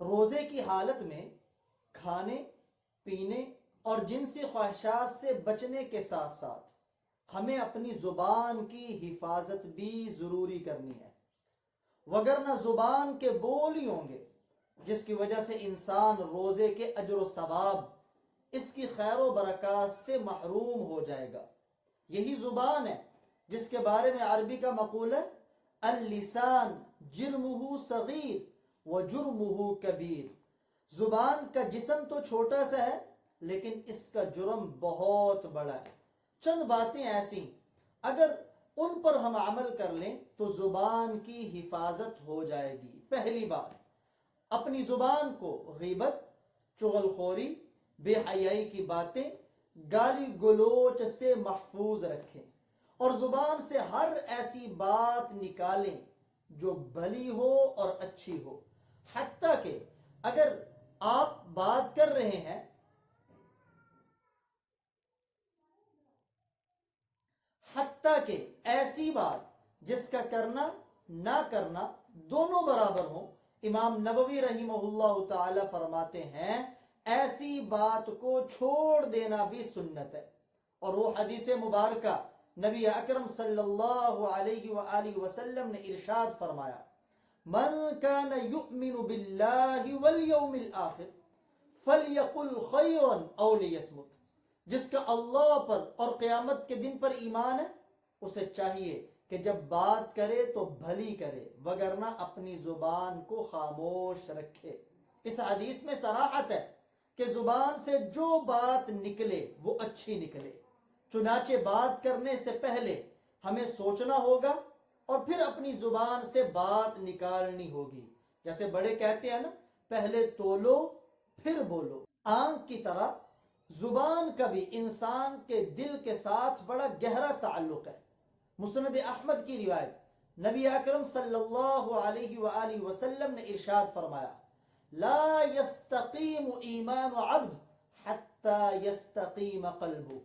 روزے کی حالت میں کھانے پینے اور جنسی خواہشات سے بچنے کے ساتھ ساتھ ہمیں اپنی زبان کی حفاظت بھی ضروری کرنی ہے، وگرنہ زبان کے بول ہی ہوں گے جس کی وجہ سے انسان روزے کے اجر و ثواب، اس کی خیر و برکات سے محروم ہو جائے گا۔ یہی زبان ہے جس کے بارے میں عربی کا مقول ہے اللسان جرمہ صغیر و جرمہ کبیر۔ زبان کا جسم تو چھوٹا سا ہے لیکن اس کا جرم بہت بڑا ہے۔ چند باتیں ایسی اگر ان پر ہم عمل کر لیں تو زبان کی حفاظت ہو جائے گی۔ پہلی بات، اپنی زبان کو غیبت، چغل خوری، بے حیائی کی باتیں، گالی گلوچ سے محفوظ رکھیں، اور زبان سے ہر ایسی بات نکالیں جو بھلی ہو اور اچھی ہو۔ حتیٰ کہ اگر آپ بات کر رہے ہیں، حتیٰ کہ ایسی بات جس کا کرنا نہ کرنا دونوں برابر ہوں، امام نووی رحمہ اللہ تعالی فرماتے ہیں ایسی بات کو چھوڑ دینا بھی سنت ہے۔ اور وہ حدیث مبارکہ نبی اکرم صلی اللہ علیہ وآلہ وسلم نے ارشاد فرمایا، من کان یؤمن باللہ والیوم الآخر فلیقل خیرا او لیصمت۔ جس کا اللہ پر اور قیامت کے دن پر ایمان ہے، اسے چاہیے کہ جب بات کرے تو بھلی کرے، وگرنہ اپنی زبان کو خاموش رکھے۔ اس حدیث میں صراحت ہے کہ زبان سے جو بات نکلے وہ اچھی نکلے۔ چنانچہ بات کرنے سے پہلے ہمیں سوچنا ہوگا اور پھر اپنی زبان سے بات نکالنی ہوگی۔ جیسے بڑے کہتے ہیں نا، پہلے تولو پھر بولو۔ آنکھ کی طرح زبان کا بھی انسان کے دل کے ساتھ بڑا گہرا تعلق ہے۔ مسند احمد کی روایت، نبی اکرم صلی اللہ علیہ وآلہ وسلم نے ارشاد فرمایا، لا یستقیم ایمان عبد حتی یستقیم قلبہ۔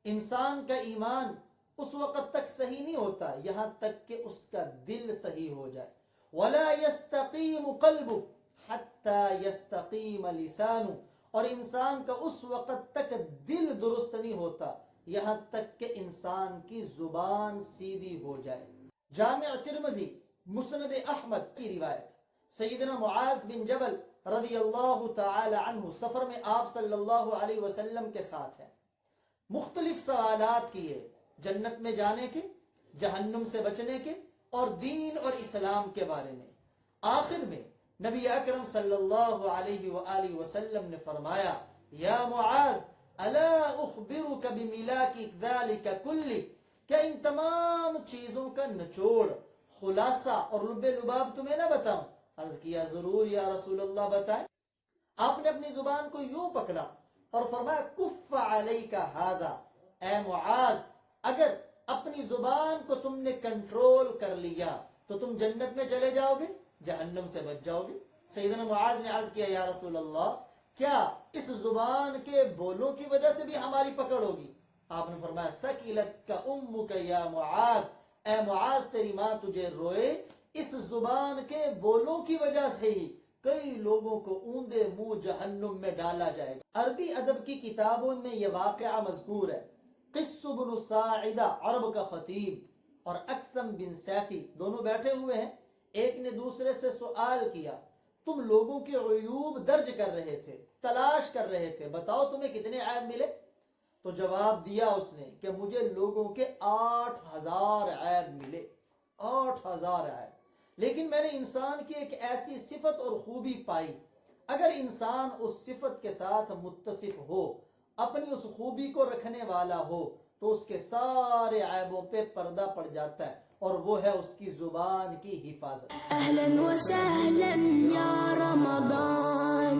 انسان کا ایمان اس وقت تک صحیح نہیں ہوتا یہاں تک کہ اس کا دل صحیح ہو جائے۔ ولا یستقیم قلبہ حتی یستقیم لسانہ۔ اور انسان کا اس وقت تک دل درست نہیں ہوتا یہاں تک کہ انسان کی زبان سیدھی ہو جائے۔ جامع ترمذی، مسند احمد کی روایت، سیدنا معاذ بن جبل رضی اللہ تعالی عنہ سفر میں آپ صلی اللہ علیہ وسلم کے ساتھ ہیں۔ مختلف سوالات کیے، جنت میں جانے کے، جہنم سے بچنے کے، اور دین اور اسلام کے بارے میں۔ آخر میں نبی اکرم صلی اللہ علیہ وآلہ وسلم نے فرمایا، یا معاذ الا اخبرک بملاک ذلک کلہ، کیا ان تمام چیزوں کا نچوڑ، خلاصہ اور لب لباب تمہیں نہ بتاؤں؟ عرض کیا ضرور یا رسول اللہ، بتائیں۔ آپ نے اپنی زبان کو یوں پکڑا اور فرمایا، کف علیک ھذا، اے معاذ اگر اپنی زبان کو تم نے کنٹرول کر لیا تو تم جنت میں چلے جاؤ گے، جہنم سے بچ جاؤ گے۔ سیدنا معاذ نے عرض کیا، یا رسول اللہ کیا اس زبان کے بولوں کی وجہ سے بھی ہماری پکڑ ہوگی؟ آپ نے فرمایا، ثقلتک امک یا معاذ، اے معاذ تیری ماں تجھے روئے، اس زبان کے بولوں کی وجہ سے ہی کئی لوگوں کو اوندے منہ جہنم میں ڈالا جائے گا۔ عربی ادب کی کتابوں میں یہ واقعہ مذکور ہے۔ قس بن ساعدہ عرب کا خطیب اور اکثم بن سیفی دونوں بیٹھے ہوئے ہیں۔ ایک نے دوسرے سے سوال کیا، تم لوگوں کے عیوب درج کر رہے تھے، تلاش کر رہے تھے، بتاؤ تمہیں کتنے عیب ملے؟ تو جواب دیا اس نے کہ مجھے لوگوں کے 8000 عیب ملے، 8000 عیب، لیکن میں نے انسان کی ایک ایسی صفت اور خوبی پائی، اگر انسان اس صفت کے ساتھ متصف ہو، اپنی اس خوبی کو رکھنے والا ہو، تو اس کے سارے عیبوں پہ پردہ پڑ جاتا ہے، اور وہ ہے اس کی زبان کی حفاظت۔ اہلاً و سہلاً یا رمضان۔